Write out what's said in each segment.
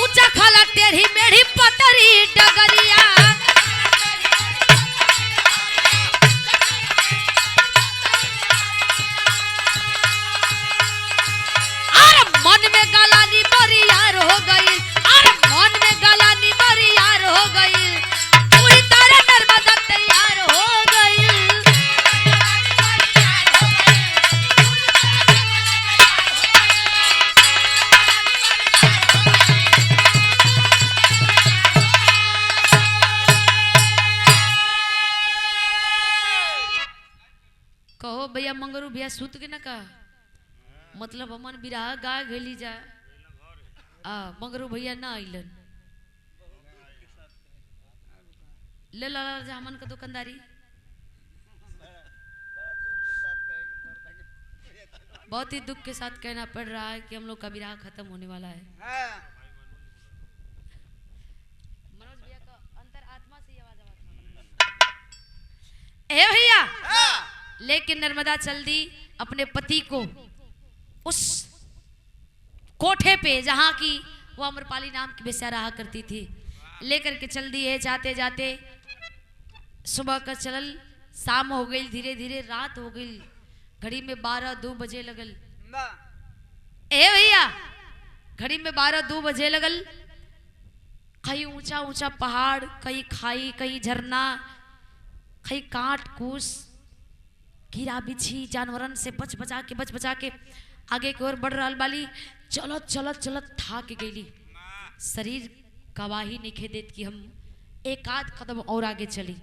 ऊंचा खाला टेढ़ी मेढ़ी पतरी डगरिया अरे मन में गलानी बड़ी यार हो गई अरे मन में गलानी बड़ी यार हो गई पूरी तरह नर्मदा तैयार हो गई कहो भैया मंगरू भैया सूत के न का मतलब हमन बिरहा गा गेली जा मंगरू भैया ना आइलन ले ला जा हमन का दुकानदारी बहुत ही दुख के साथ कहना पड़ रहा है कि हम लोग का बिरहा खत्म होने वाला है। मनोज भैया का अंतरात्मा से आवाज आवा था ए भैया लेकिन नर्मदा चल दी अपने पति को उस कोठे पे जहां की वो अमरपाली नाम की बेस्या रहा करती थी लेकर के चल दी है। जाते जाते सुबह का चलल शाम हो गई धीरे धीरे रात हो गई घड़ी में 12-2 बजे लगल ए भैया घड़ी में 12-2 बजे लगल कहीं ऊंचा ऊंचा पहाड़ कहीं खाई कहीं झरना कहीं काट कूस कीड़ा बिछी जानवरन से बच बचा के आगे की ओर बढ़ रहा बाली चलत चलत चलत थाक गईली शरीर गवाही नहीं देत कि हम एक आध कदम और आगे चली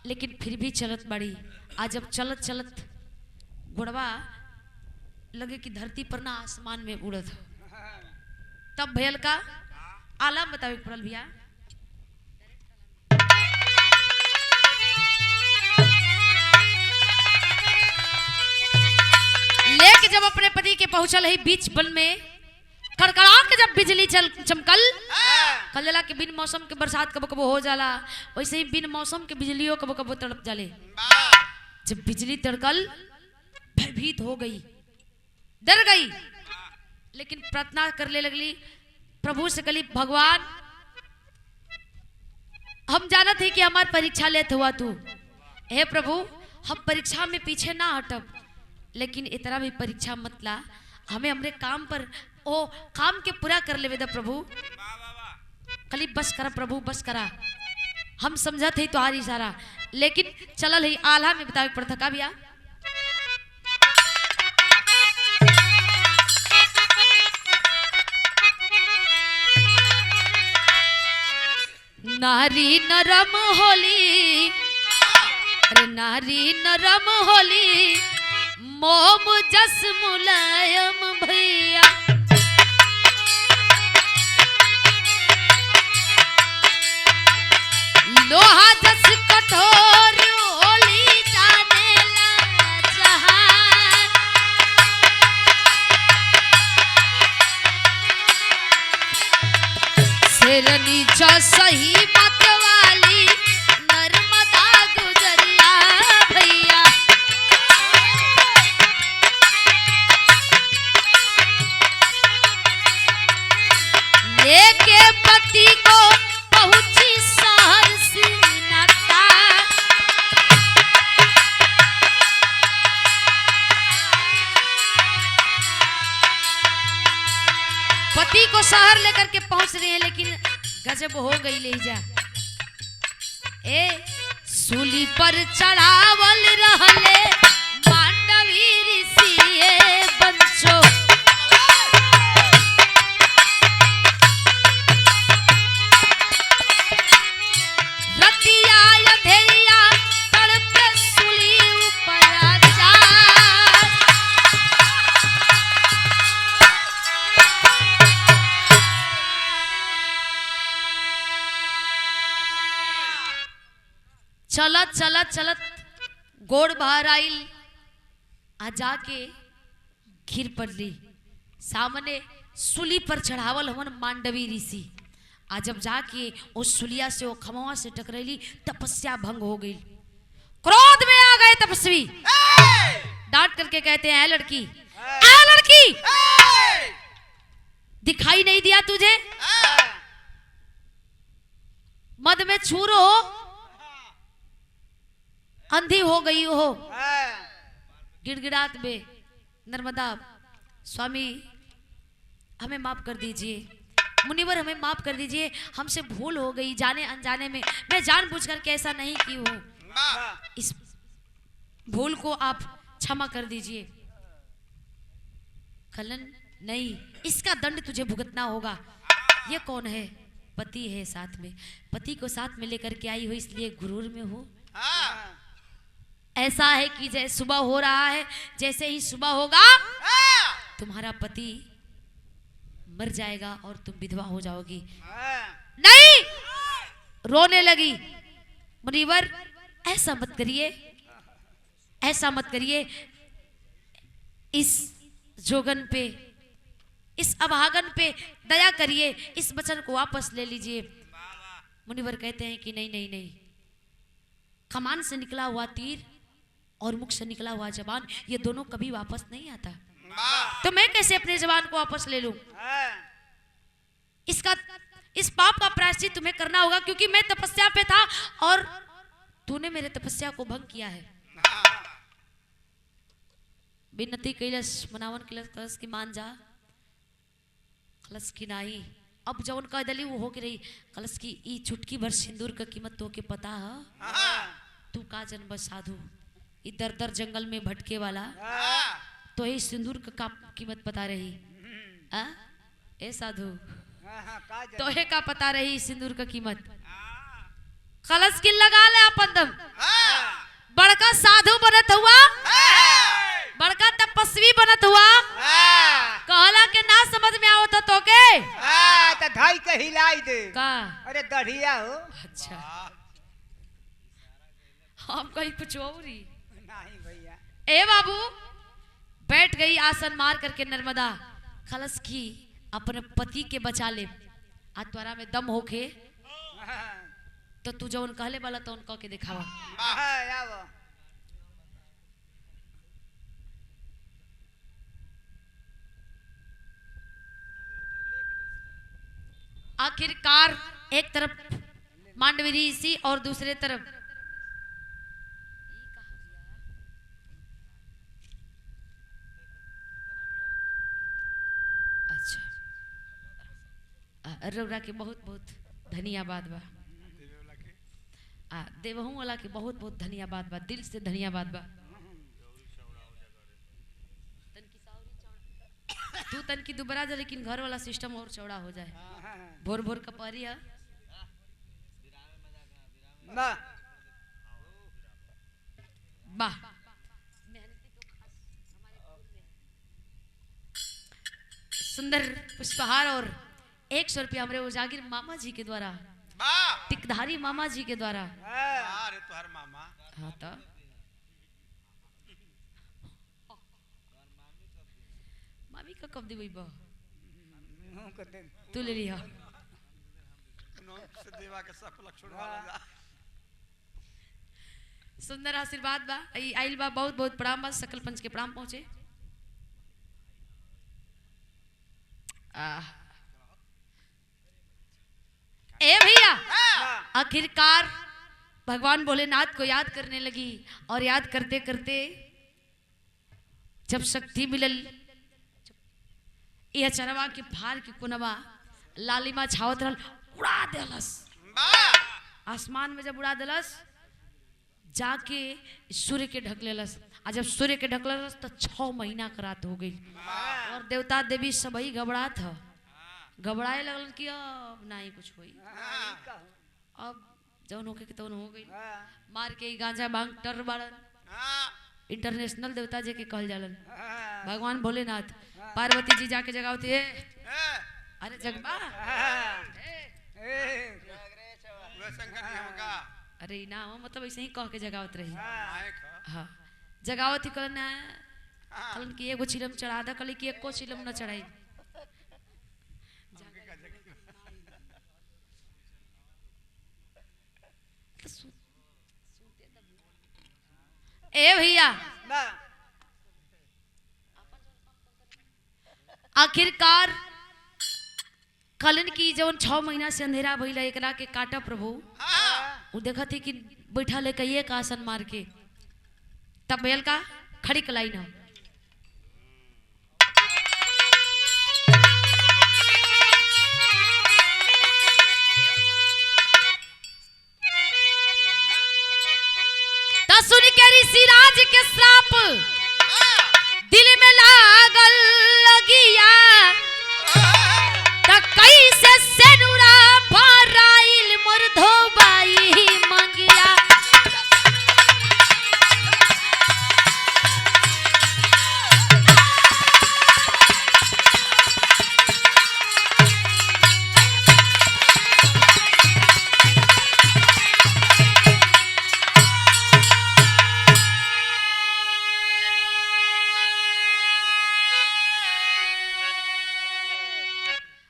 लेकिन फिर भी चलत बड़ी आज जब चलत चलत गुड़वा लगे कि धरती पर ना आसमान में उड़त तब भयल का आलम बताओ पड़ल भैया लेके जब अपने पति के पहुंचल है बीच वन में कड़कड़ा के जब बिजली चमकल कल जला के बिन मौसम के बरसात कबो कबो हो जाला वैसे ही बिन मौसम के बिजलियों कबो कबो तड़प जाले जब बिजली तड़कल भयभीत हो गई डर गई लेकिन प्रार्थना करने लगली प्रभु से कली भगवान हम जानत है कि हमार परीक्षा लेत हुआ तू हे प्रभु हम परीक्षा में पीछे ना हटब लेकिन इतना भी परीक्षा मत ला हमें हमरे काम पर ओ काम के पूरा कर लेवे दा प्रभु कली बस करा प्रभु बस करा हम समझत है तुम्हारी इशारा लेकिन चलल है आल्हा में बतावे पड़ता का भैया नारी नरम होली अरे नारी नरम होली मोम जस मुलायम भैया लोहा जस कठोर होली जाने ला जहान शेरनी जो सही मत वाली नर्मदा गुजरिया भैया लेके पति को पहुंची शहर सीनता पति को शहर लेकर के पहुंच रहे हैं लेकिन गजब हो गई ले जा ए सूली पर चढ़ावल रहले मांडवी ऋषि बंचो चलत चलत चलत गोड़ बाहर आइल आ जाके घिर पड़ली सामने सूली पर चढ़ावल हवन मांडवी ऋषि आ जब जाके उस सुलिया से वो खमवा से टकराइली तपस्या भंग हो गई क्रोध में आ गए तपस्वी डांट करके कहते हैं लड़की दिखाई नहीं दिया तुझे मद में चूर हो, अंधी हो गई हो, गिड़गिड़ात में नर्मदा स्वामी हमें माफ कर दीजिए, मुनिवर हमें माफ कर दीजिए, हमसे भूल हो गई जाने अनजाने में, मैं जानबूझकर के ऐसा नहीं की हूँ, इस भूल को आप क्षमा कर दीजिए। कलन नहीं, इसका दंड तुझे भुगतना होगा। ये कौन है? पति है साथ में, पति को साथ में लेकर के आई हो इसलिए गुरूर में हो। ऐसा है कि जैसे सुबह हो रहा है, जैसे ही सुबह होगा तुम्हारा पति मर जाएगा और तुम विधवा हो जाओगी। नहीं, रोने लगी। मुनिवर ऐसा मत करिए, ऐसा मत करिए, इस जोगन पे, इस अभागन पे दया करिए, इस वचन को वापस ले लीजिए। मुनिवर कहते हैं कि नहीं नहीं नहीं, कमान से निकला हुआ तीर और मुख से निकला हुआ जबान, ये दोनों कभी वापस नहीं आता, तो मैं कैसे अपने जबान को वापस ले लूं? इसका, इस पाप का प्रायश्चित तुम्हें करना होगा, क्योंकि मैं तपस्या पे था और तूने मेरे तपस्या को भंग किया है। बिनती कैलस मनावन कलश की मान जा, कलश की नाही, अब जौन कह दली वो हो के रही। कलश की ई चुटकी भर सिंदूर का कीमत तो के पता है? तू का जन्म साधु, इधर दर जंगल में भटके वाला, तो ये सिंदूर का कीमत पता रही? ए साधु, तो ये का पता रही सिंदूर का कीमत? कलश की लगा ले अपन दम, बड़का साधु बनत हुआ, बड़का तपस्वी बनत हुआ, कहला के ना समझ में आवत तो के त धाई के हिलाई दे का? अरे दढ़िया हो। अच्छा, हम कहीं कुछ और ही नहीं भैया। ए बाबू, बैठ गई आसन मार करके नर्मदा। कलश की अपने पति के बचा ले, आत्वरा में दम होके तो तू जौन कहले वाला तो उनका के दिखावा। आखिरकार एक तरफ मांडवी ऋषि और दूसरे तरफ अच्छा, रौरा के बहुत बहुत धन्यवाद बा, देवहू वाला के बहुत बहुत धन्यवाद बा, दिल से धन्यवाद बा। तू तन की दुबरा जा, लेकिन घर वाला सिस्टम और चौड़ा हो जाए। भोर भोर का पारी है वाह। सुंदर पुष्पहार और 100 रुपया हमारे उजागिर मामा जी के द्वारा, टिकधारी मामा जी के द्वारा। अरे तुहार मामा, हाँ तो मामी का कब देबई बा? तू ले लिया से देवा के सब लक्षण वाला जा। सुंदर आशीर्वाद बा, आइल बा, बहुत बहुत प्रणाम बा, सकल पंच के प्रणाम पहुंचे। ए भैया, आखिरकार भगवान भोलेनाथ को याद करने लगी और याद करते करते जब शक्ति मिलल, यह चरवा के फार के कुनवा लालिमा छावत रहल, उड़ा देलस आसमान में। जब उड़ा देलस जाके सूर्य के ढक लेलस, आ जब सूर्य के ढक लेलस तो 6 महीना का रात हो गई और देवता देवी सब ही घबरा था, घबराए लगल कि अब नहीं कुछ हुई, अब जौन होके तौन हो गई। मार के गांजा भांग टर बाड़न, इंटरनेशनल देवता जी के कहल जालन। भगवान भोलेनाथ पार्वती जी जाके जगावती है, अरे जगबा अरे ना हो, मतलब ऐसे ही कह के जगावत रही। हाँ, जगावत ही कहलन कहलन कि एगो चिलम चढ़ा दा, कहली कि एको चिलम न चढ़ाई। ए भैया, आखिरकार कलन की जौन 6 महीना से अंधेरा भइला, एकरा के काटा प्रभु। वो देखा थी कि बैठा ले कहिए का आसन मार के, तब बैल का खड़ी कलाई ना सुन के ऋषिराज के श्राप दिल में लागल लगिया, त कैसे सेनुरा भराइल मोर धोबाई मंगिया।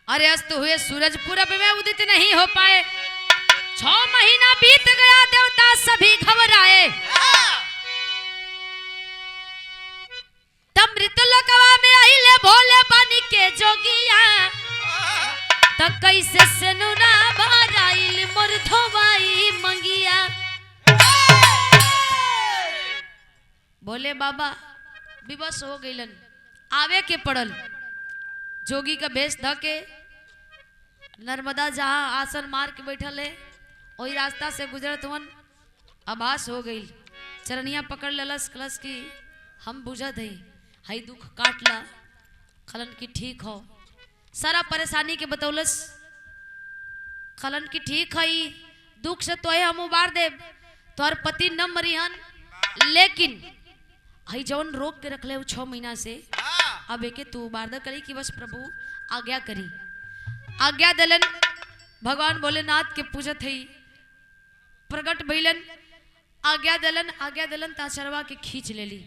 अरे अस्त हुए सूरज पूरब में उदित नहीं हो पाए, 6 महीना बीत गया देवता सभी घबराए। तब मृतलोकवा में आइले भोले बन के जोगिया, त कैसे सेनुरा भराइल मोर धोबाई मंगिया। बोले बाबा विवश हो गइलन, आवे के पड़ल। जोगी का भेष ध के नर्मदा जहाँ आसन मार के बैठल है वही रास्ता से गुजरत हुन, आभास हो गई। चरनिया पकड़ ललस कलस की हम बुझत हई, हई दुख काट ला खलन की ठीक हो। सारा परेशानी के बतौलस, खलन की ठीक हई, दुख से तोहे हम उबार देव, तोहर पति न मरिहन, लेकिन हई जौन रोक के रखले 6 महीना से अब एके तू उबार दे करी कि बस प्रभु आज्ञा करी। आज्ञा दलन भगवान भोलेनाथ के पूजत हई, प्रगट भइलन, आज्ञा दलन ताचरवा के खींच लेली।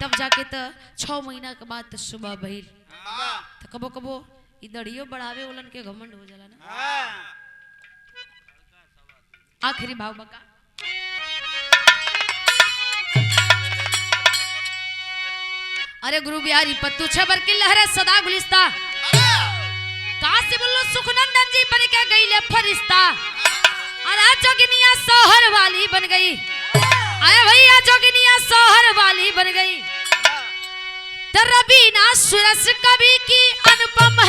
तब जाके त 6 महीना के बाद त सुबह भइल। त कबो कबो ई दड़ियो बढ़ावे उलन के घमंड हो जाला ना। आखिरी भाव बका अरे गुरु बिहारी पत्तू छबर की लहरे सदा गुलिस्ता, काशी बुल्लो सुखनंदन जी बन के गईले फरिश्ता। अरे जोगिनिया सोहर वाली बन गई, अरे भैया जोगिनिया सोहर वाली बन गई। तो रबीना सुरस कवि की अनुपम